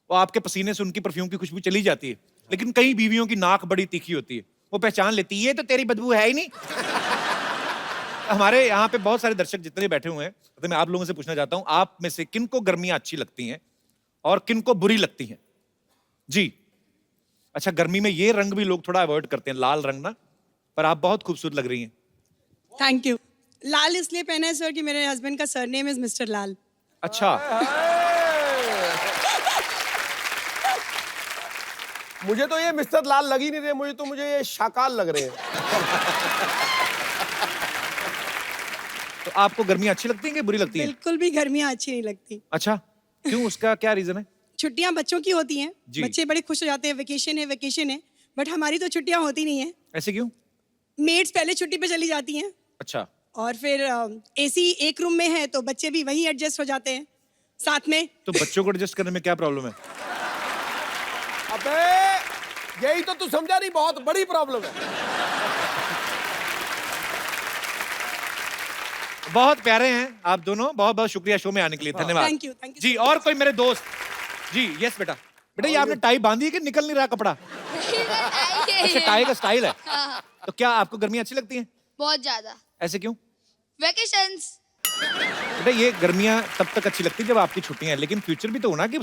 वो आपके पसीने से उनकी परफ्यूम की खुशबू चली जाती है, लेकिन कई बीवियों की नाक बड़ी तीखी होती है, वो पहचान लेती है, ये तो तेरी बदबू है ही नहीं। हमारे यहाँ पे बहुत सारे दर्शक जितने बैठे हुए हैं, तो मैं आप लोगों से पूछना चाहता हूँ, आप में से किन को गर्मियां अच्छी लगती हैं और किन को बुरी लगती हैं? जी। अच्छा, गर्मी में ये रंग भी लोग थोड़ा अवॉइड करते हैं, लाल रंग ना, पर आप बहुत खूबसूरत लग रही हैं। Thank you. लाल इसलिए पहना है सर कि मेरे हस्बैंड का सरनेम इज मिस्टर लाल। अच्छा। मुझे तो ये मिस्टर लाल लग ही नहीं रहे, मुझे ये शाकाल लग रहे हैं। तो आपको गर्मियां अच्छी लगती हैं कि बुरी लगती हैं? बिल्कुल भी गर्मियां अच्छी नहीं लगती। अच्छा, क्यों? उसका क्या रीजन है? छुट्टियां बच्चों की होती हैं, जी। बच्चे बड़े खुश हो जाते हैं, वेकेशन है, बट हमारी तो छुट्टियां होती नहीं है। ऐसे क्यों? मेड्स पहले छुट्टी पे चली जाती हैं, अच्छा। और फिर एसी एक रूम में है तो बच्चे भी वहीं एडजस्ट हो जाते हैं साथ में। तो बच्चों को एडजस्ट करने में क्या प्रॉब्लम है? अबे यही तो तू समझा नहीं, बहुत बड़ी प्रॉब्लम है। बहुत प्यारे हैं आप दोनों, बहुत बहुत शुक्रिया शो में आने के लिए, धन्यवाद। थैंक यू जी। और कोई मेरे दोस्त? जी। यस बेटा। बेटा, ये आपने टाई बांधी है कि निकल नहीं रहा कपड़ा? अच्छा, टाई का स्टाइल है। तो क्या आपको गर्मियां अच्छी लगती हैं? बहुत ज्यादा। ऐसे क्यों? वेकेशंस। बेटा, ये गर्मियां तब तक अच्छी लगती है जब आपकी छुट्टियां हैं, लेकिन फ्यूचर भी तो होना कि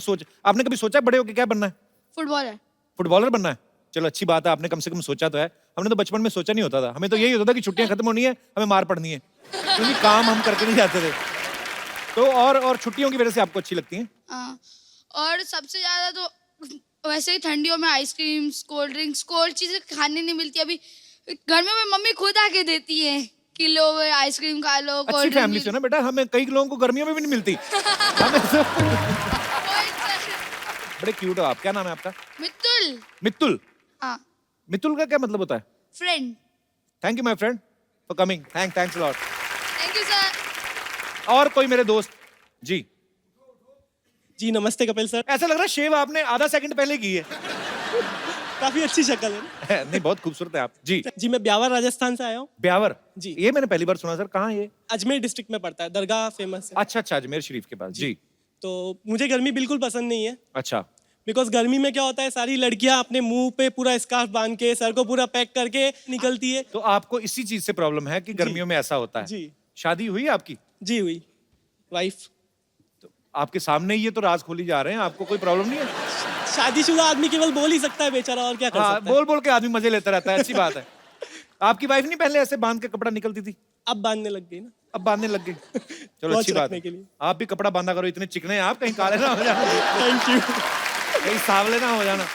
आपने कभी सोचा बड़े होके क्या बनना है? फुटबॉलर। फुटबॉलर बनना है? चलो अच्छी बात है, आपने कम से कम सोचा तो है। हमने तो बचपन में सोचा नहीं होता था, हमें तो यही होता था कि छुट्टियां खत्म होनी है, हमें मार पड़नी है, क्योंकि काम हम करके नहीं जाते थे। तो और छुट्टियों की वजह से आपको अच्छी लगती हैं? और सबसे ज्यादा तो वैसे ही ठंडियों में आइसक्रीम, कोल्ड ड्रिंक्स, कोल्ड चीजें खाने नहीं मिलती। अभी गर्मियों में मम्मी खुद आके देती है कि लो आइसक्रीम खा लो, अच्छी फैमिली से ना बेटा, हमें कई लोगों को गर्मियों में भी नहीं मिलती। बड़े क्यूट हो आप। क्या नाम है आपका? मित्तुल। मित्तुल? हाँ। मित्तुल का क्या मतलब होता है? Friend. Thank you my friend for coming. Thanks a lot. Thank you sir. और कोई मेरे दोस्त? जी। जी नमस्ते कपिल सर। ऐसा लग रहा है शेव आपने आधा सेकंड पहले की है। काफी अच्छी शक्ल है। नहीं, बहुत खूबसूरत है आप। जी। जी, मैं ब्यावर राजस्थान से आया हूँ। ब्यावर? जी। ये मैंने पहली बार सुना सर, कहाँ ये? अजमेर डिस्ट्रिक्ट में पड़ता है, दरगाह फेमस है। अच्छा, अजमेर शरीफ के पास। जी। तो मुझे गर्मी बिल्कुल पसंद नहीं है। अच्छा। बिकॉज गर्मी में क्या होता है, सारी लड़कियां अपने मुंह पे पूरा स्कार्फ बांध के, सर को पूरा पैक करके निकलती है। तो आपको इसी चीज से प्रॉब्लम है कि गर्मियों में ऐसा होता है? जी। शादी हुई आपकी? जी हुई। वाइफ। आपके सामने ही ये तो राज खोली जा रहे हैं, आपको कोई प्रॉब्लम नहीं है? शादीशुदा आदमी केवल बोल ही सकता है बेचारा, और क्या कर हाँ, सकता है। बोल बोल के आदमी मजे लेता रहता है, अच्छी बात है। आपकी वाइफ नहीं पहले ऐसे बांध के कपड़ा निकलती थी? अब बांधने लग गई ना। अब बांधने लग गई। चलो वॉच अच्छी बात रखने है। के लिए। आप भी कपड़ा बांधा करो, इतने चिकने हैं आप, कहीं काले ना हो जाना। Thank you. कहीं सांवले ना हो जाना।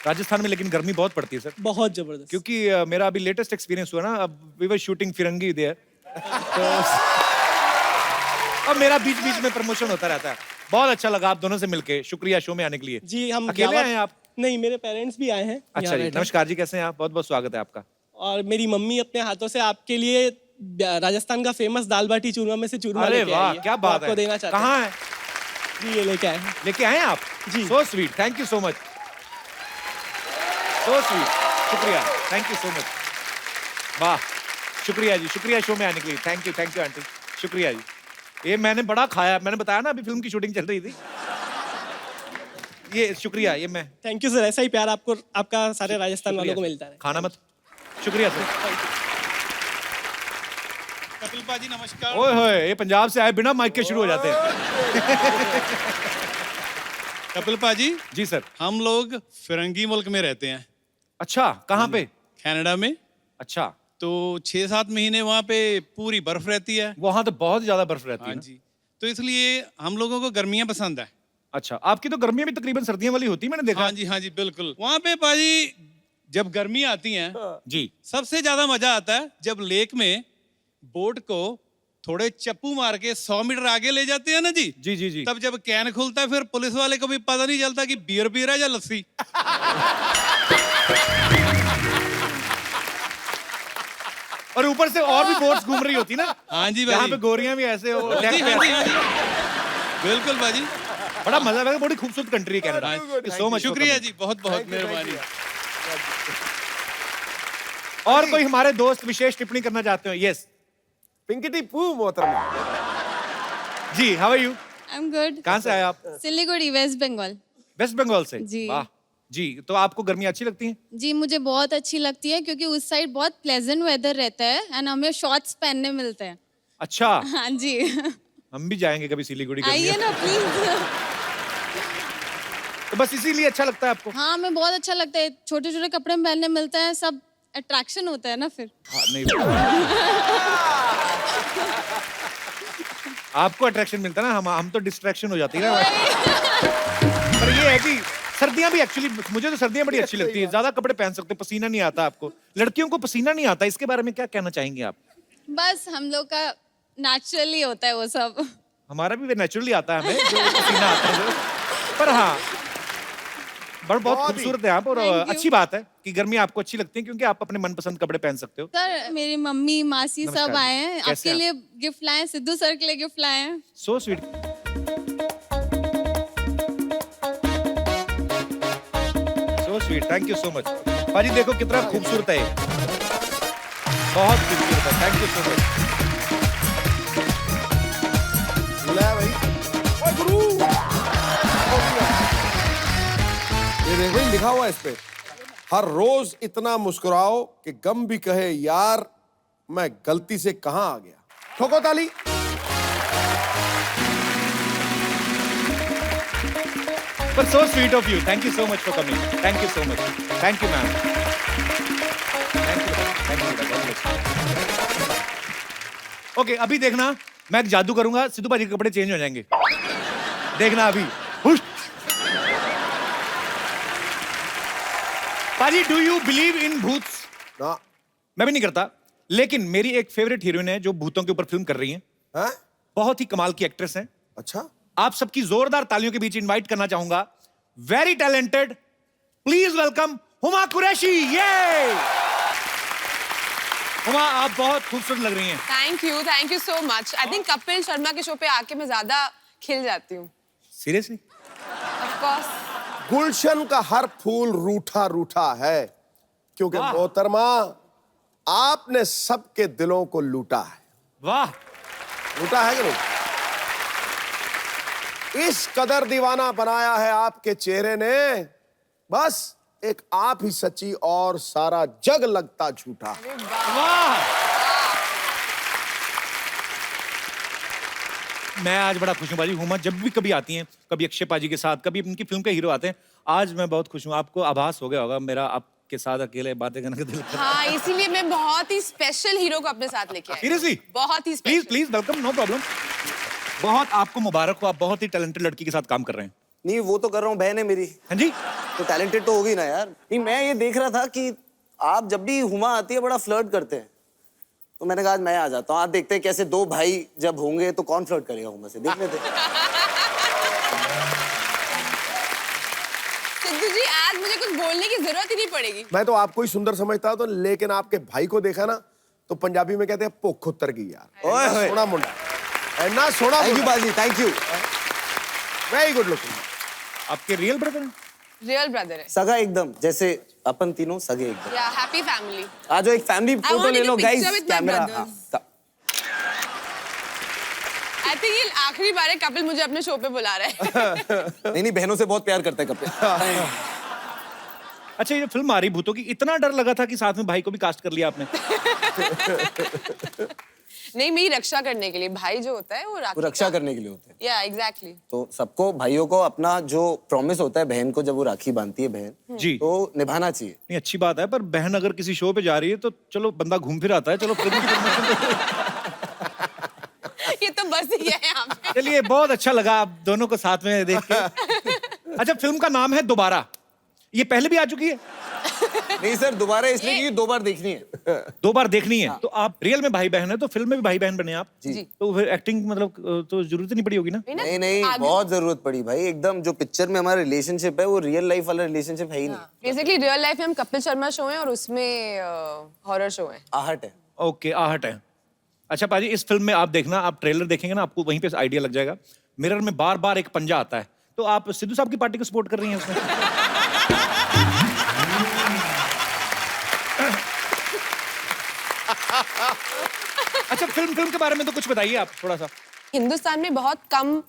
राजस्थान में लेकिन गर्मी बहुत पड़ती है सर, बहुत जबरदस्त। क्योंकि मेरा अभी लेटेस्ट एक्सपीरियंस हुआ ना, अब we were shooting Firangi there, तो अब मेरा बीच बीच में प्रमोशन होता रहता है। बहुत अच्छा लगा आप दोनों से मिलके, शुक्रिया शो में आने के लिए। जी हम अकेले आए हैं आप? नहीं, मेरे पेरेंट्स भी आए हैं। अच्छा यहाँ जी, बैठे। नमस्कार जी, कैसे हैं आप? बहुत बहुत स्वागत है आपका। और मेरी मम्मी अपने हाथों से आपके लिए राजस्थान का फेमस दाल बाटी चूरमा में से चूरमा अरे लेके आई वाह, है। क्या तो बात आपको देना है। चाहते हैं। कहाँ है? जी ये लेके आए हैं। लेके आए हैं आप? जी। So sweet, thank you so much, so sweet, शुक्रिया, थैंक यू सो मच। वाह, शुक्रिया जी, शुक्रिया शो में आने के लिए। थैंक यू आंटी, शुक्रिया जी। ये मैंने बड़ा खाया, मैंने बताया ना अभी फिल्म की शूटिंग चल रही थी। ये शुक्रिया, ये मैं। थैंक यू सर, ऐसा ही प्यार आपको आपका सारे राजस्थान वालों को मिलता है। खाना मत, शुक्रिया सर। कपिल पाजी नमस्कार। ओए होए, ये पंजाब से आए बिना माइक के शुरू हो जाते हैं। कपिल पाजी जी सर। हम लोग फिरंगी मुल्क में रहते हैं। अच्छा, कहाँ पे? कनाडा में। अच्छा, तो 6-7 महीने वहाँ पे पूरी बर्फ रहती है। वहाँ तो बहुत ज्यादा बर्फ रहती है हाँ ना? जी, तो इसलिए हम लोगों को गर्मियाँ पसंद है। अच्छा, आपकी तो गर्मियाँ भी तकरीबन सर्दियों वाली होती है, मैंने देखा। हाँ जी बिल्कुल। वहाँ पे पाजी जब गर्मी आती हैं जी, सबसे ज्यादा मजा आता है जब लेक में बोट को थोड़े चप्पू मार के 100 मीटर आगे ले जाते हैं ना जी। जी जी जी। तब जब कैन खुलता है फिर पुलिस वाले को भी पता नहीं चलता कि बियर पी रहा है या लस्सी। और ऊपर से और भी बोट्स घूम रही होती ना। हाँ जी यहाँ भाई। पे गोरियां भी ऐसे हो, हाँ डेक जी, पे हाँ जी, ऐसे। हाँ जी। बिल्कुल बाजी। बड़ा मजा लगा, बड़ी खूबसूरत कंट्री है कनाडा। सो मच, शुक्रिया जी, बहुत बहुत मेहरबानी। और कोई हमारे दोस्त विशेष टिप्पणी करना चाहते हो? यस, पिंकी पू मोहतरमा जी, how are you? I am good. कहाँ से आए आप? सिलीगुड़ी, वेस्ट बंगाल। वेस्ट बंगाल से? जी। वाह जी, तो आपको गर्मी अच्छी लगती है? जी मुझे बहुत अच्छी लगती है क्योंकि उस साइड बहुत प्लेजेंट वेदर रहता है एंड हमें शॉर्ट्स पहनने मिलते हैं। अच्छा, हाँ जी। हम भी जाएंगे कभी सिलीगुड़ी। आइए ना प्लीज। तो बस इसीलिए अच्छा लगता है आपको? हाँ हमें बहुत अच्छा लगता है, छोटे छोटे कपड़े पहनने मिलते हैं, सब अट्रैक्शन होता है ना फिर। हाँ, नहीं आपको अट्रैक्शन मिलता है ना, हम तो डिस्ट्रैक्शन हो जाती है ना। पर ये है कि सर्दियां भी एक्चुअली, मुझे तो सर्दियां बड़ी अच्छी लगती है, ज्यादा कपड़े पहन सकते, पसीना नहीं आता आपको। लड़कियों को पसीना नहीं आता, इसके बारे में क्या कहना चाहेंगे आप? बस हम लोग का नेचुरली होता है वो सब। हमारा भी नेचुरली आता है हमें, जो पसीना आता है। पर हाँ, बहुत खूबसूरत है आप, और Thank you. अच्छी बात है कि गर्मी आपको अच्छी लगती है क्योंकि आप अपने मनपसंद कपड़े पहन सकते हो। सर मेरी मम्मी मासी नमस्कार सब जी। आए हैं, कैसे आपके हैं लिए गिफ्ट लाए हैं, सिद्धू सर के लिए गिफ्ट लाए हैं। So sweet, so sweet, thank you so much. पाजी देखो कितना खूबसूरत है ये, बहुत खूबसूरत है, थैंक यू सो मच। बुलाया भाई। ओए गुरु, ये देख भाई लिखा हुआ है इस पे, हर रोज इतना मुस्कुराओ कि गम भी कहे यार मैं गलती से कहां आ गया। ठोको ताली। But so sweet of you. Thank you so much for coming. Thank you so much. Thank you, ma'am. Thank you. Thank you. God bless you. Okay, अभी देखना, मैं एक जादू करूंगा, सिद्धू भाजी के कपड़े चेंज हो जाएंगे। देखना अभी। हुश। पाजी, do you believe in भूत? ना। मैं भी नहीं करता, लेकिन मेरी एक फेवरेट हीरोइन है जो भूतों के ऊपर फिल्म कर रही है। हैं? बहुत ही कमाल की एक्ट्रेस है। अच्छा। आप सबकी जोरदार तालियों के बीच इनवाइट करना चाहूंगा, very talented, please welcome Huma Qureshi. ये हुमा, आप बहुत खूबसूरत लग रही हैं। Thank you so much. I think Kapil Sharma के शो पे आके मैं ज्यादा खिल जाती हूँ। सीरियसली? Of course. गुलशन का हर फूल रूठा रूठा है क्योंकि मोहतरमा आपने सबके दिलों को लूटा है। वाह, लूटा है कि नहीं? इस कदर दीवाना बनाया है आपके चेहरे ने, बस एक आप ही सच्ची और सारा जग लगता झूठा। वाह, मैं आज बड़ा खुश हूँ बाजी। हुमा जब भी कभी आती हैं, कभी अक्षय पाजी के साथ, कभी उनकी फिल्म के हीरो आते हैं, आज मैं बहुत खुश हूँ। आपको आभास हो गया होगा मेरा आपके साथ अकेले बातें करने का दिल कर। हाँ, इसीलिए मैं बहुत ही स्पेशल हीरो को अपने साथ लेके आई। सीरियसली? बहुत ही please special. Please welcome, no problem. बहुत आपको मुबारक हो, आप बहुत ही टैलेंटेड लड़की के साथ काम कर रहे हैं। नहीं वो तो कर रहा हूँ, बहन है मेरी। हाँ जी। तो टैलेंटेड तो होगी ना यार। नहीं मैं ये देख रहा था कि आप जब भी हुमा आती है बड़ा फ्लर्ट करते हैं, तो मैंने कहा आज मैं आ जाता हूँ, आज देखते हैं कैसे दो भाई जब होंगे तो कौन फ्लर्ट करेगा हुमा से, देख लेते हैं। सिद्धू जी आज मुझे कुछ बोलने की जरूरत ही नहीं पड़ेगी। मैं तो आपको ही सुंदर समझता तो, लेकिन आपके भाई को देखा ना तो पंजाबी में कहते हैं भुख उतर गई यार। ओए होए। सोना मुंडा, ऐना सोना। थैंक यू बाजी, thank you. Very good looking. आपके रियल ब्रदर हैं? रियल ब्रदर है। सगा एकदम, जैसे अपन तीनों सगे एकदम। या हैप्पी फैमिली। आज जो एक फैमिली I फोटो want ले to low take a guys, picture with my camera. brothers. I think ये आखिरी बार है कपिल मुझे अपने शो पे बुला रहा है। नहीं बहनों से बहुत प्यार करता है कपिल। अच्छा, ये फिल्म आ रही भूतों की, इतना डर लगा था कि साथ में भाई को भी कास्ट कर लिया आपने? नहीं, मेरी रक्षा करने के लिए। भाई जो होता है वो वो रक्षा करने के लिए होते हैं। या एग्जैक्टली। तो सबको भाइयों को अपना जो प्रॉमिस होता है बहन को जब वो राखी बांधती है बहन, जी, तो निभाना चाहिए। नहीं अच्छी बात है, पर बहन अगर किसी शो पे जा रही है तो चलो बंदा घूम फिर आता है। चलो फिल्म की प्रमोशन ये तो बस ही है यहाँ पे। चलिए, बहुत अच्छा लगा आप दोनों को साथ में देख के। अच्छा, फिल्म का नाम है दोबारा, ये पहले भी आ चुकी है? नहीं सर, दोबारा इसलिए क्योंकि 2 बार देखनी है। 2 बार देखनी है। तो आप रियल में भाई बहन है, तो फिल्म में भी भाई बहन बने आप? जी। तो फिर एक्टिंग मतलब तो जरूरत ही नहीं पड़ी होगी ना? नहीं बहुत जरूरत पड़ी भाई। एकदम जो पिक्चर में हमारा रिलेशनशिप है वो रियल लाइफ वाला रिलेशनशिप है ही नहीं। बेसिकली रियल लाइफ में हम कपिल शर्मा शो है और उसमें हॉरर शो है। आहट है। ओके, आहट है। अच्छा पाजी, इस फिल्म में आप देखना, आप ट्रेलर देखेंगे ना, आपको वहीं पे आइडिया लग जाएगा। मिरर में बार बार एक पंजा आता है, तो आप सिद्धू साहब की पार्टी को सपोर्ट कर रही हैं उसमें? अच्छा, फिल्म के बारे में तो कुछ बताइए आप थोड़ा सा। हिंदुस्तान में बहुत कम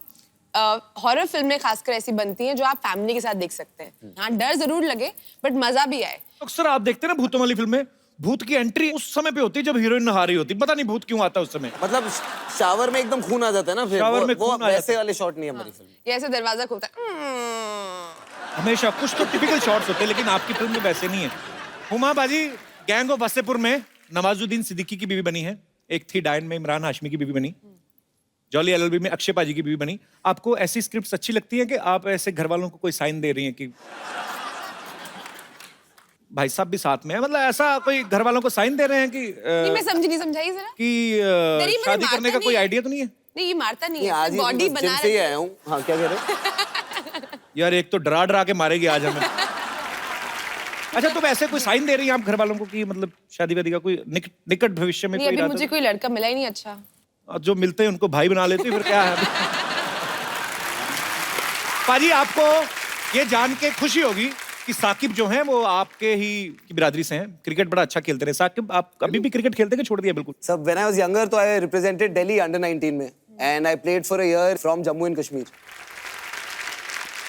हॉरर फिल्में खासकर ऐसी बनती हैं जो आप फैमिली के साथ देख सकते हैं। हाँ, डर जरूर लगे बट मजा भी आए। अक्सर आप देखते हैं ना भूतों वाली फिल्में, भूत की एंट्री उस समय पे होती है जब हीरोइन नहा रही होती है। पता नहीं भूत क्यों आता है उस समय। मतलब शावर में एकदम खून आ जाता है ना, फिर शावर में वो खून आ जाता वैसे वाले शॉट नहीं है हमारी फिल्म। ये ऐसे दरवाजा खुलता है। हमेशा कुछ तो टिपिकल शॉट्स होते हैं, लेकिन आपकी फिल्म में वैसे नहीं है। हुमा बाजी गैंग ऑफ वासेपुर में नवाजुद्दीन सिद्दीकी की बीवी बनी है, एक थी डायन में इमरान हाशमी की बीवी बनी, जॉली एलएलबी में अक्षय पाजी की बीवी बनी। आपको ऐसी स्क्रिप्ट्स अच्छी लगती हैं कि आप ऐसे घर वालों को कोई साइन दे रही हैं कि भाई साहब भी साथ में है, मतलब ऐसा कोई घर वालों को साइन दे रहे हैं कि नहीं, मैं समझी नहीं, समझाइए जरा कि शादी करने का कोई आइडिया तो नहीं है? नहीं, ये मारता नहीं है, आज बॉडी जिम बना से ही रहे आया हूँ। हाँ क्या कह रहे हो? यार एक तो डरा के मारेगी आज हमें। अच्छा, तो वैसे कोई साइन दे रही हैं आप घर वालों को कि मतलब शादी वादी का कोई निकट भविष्य में नहीं, कोई अभी इरादा? मुझे कोई लड़का मिला ही नहीं अच्छा। जो मिलते हैं उनको भाई बना लेती, फिर क्या है? पाजी आपको ये जान के खुशी होगी कि साकिब जो हैं वो आपके ही की बिरादरी से हैं, क्रिकेट बड़ा अच्छा खेलते रहे। साकिब आप अभी भी क्रिकेट खेलते हैं कि छोड़ दिया बिल्कुल? सब व्हेन आई वाज यंगर तो आई रिप्रेजेंटेड दिल्ली अंडर 19 में and I played for a year from Jammu and Kashmir.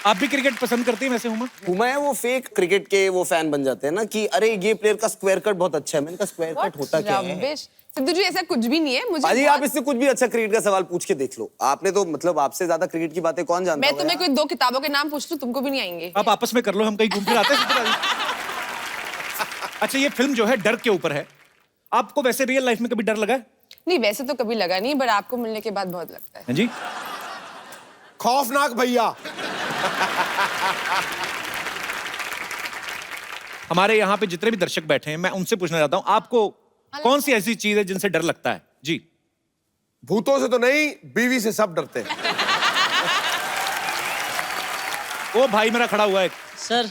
आप भी क्रिकेट पसंद करती हैं वैसे हुमा? हुमा है वो फेक क्रिकेट के वो फैन बन जाते हैं ना कि अरे ये प्लेयर का स्क्वायर कट बहुत अच्छा है। मैंने कहा स्क्वायर कट होता क्या है? रबिश। सिद्धू जी ऐसा कुछ भी नहीं है। मुझे अजी आप इससे कुछ भी अच्छा क्रिकेट का सवाल पूछ के देख लो। आपने तो मतलब आपसे ज्यादा क्रिकेट की बातें कौन जानता मैं होगा तुम्हें कोई 2 किताबों के नाम पूछ लूं, तुमको भी नहीं आएंगे। आप आपस में कर लो, हम कहीं घूम फिर आते हैं। अच्छा, ये फिल्म जो है डर के ऊपर है। आपको वैसे रियल लाइफ में कभी डर लगा है? नहीं, वैसे तो कभी लगा नहीं, बट आपको मिलने के बाद बहुत लगता है। हाँ जी, खौफनाक भैया। हमारे यहाँ पे जितने भी दर्शक बैठे हैं, मैं उनसे पूछना चाहता हूँ, आपको कौन सी ऐसी चीज है जिनसे डर लगता है? जी। भूतों से तो नहीं, बीवी से सब डरते हैं। वो भाई मेरा खड़ा हुआ है। सर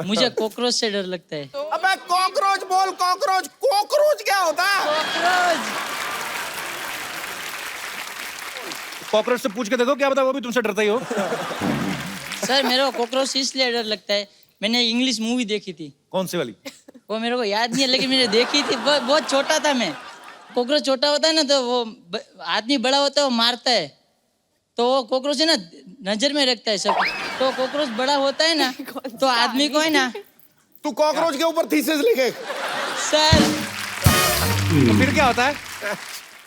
मुझे कॉकरोच से डर लगता है। अबे कॉकरोच बोल, कॉकरोच। कॉकरोच क्या होता है? कॉकरोच से पूछ के देखो, क्या पता वो भी तुमसे डरता ही हो। सर मेरे को कॉकरोच इसलिए डर लगता है, मैंने इंग्लिश मूवी देखी थी। कौन सी वाली? वो मेरे को याद नहीं है, लेकिन मैंने देखी थी। बहुत छोटा था मैं। कॉकरोच छोटा होता है ना, तो वो आदमी बड़ा होता है, वो मारता है, तो वो कॉकरोच है ना नजर में रखता है सब। तो कॉकरोच बड़ा होता है ना, तो आदमी को है ना। तू कॉकरोच के ऊपर थीसिस लिखे। सर तो फिर क्या होता है?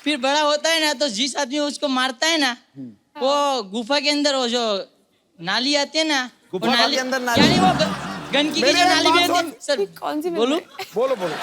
फिर बड़ा होता है ना, तो जिस आदमी उसको मारता है ना, वो गुफा के अंदर वो जो नाली आती है ना, वो गुफा के अंदर नाली? यानी वो गंदगी की जो मेरे नाली बात बहती है सुन। सर। कौन सी बोलो बोलो बोलो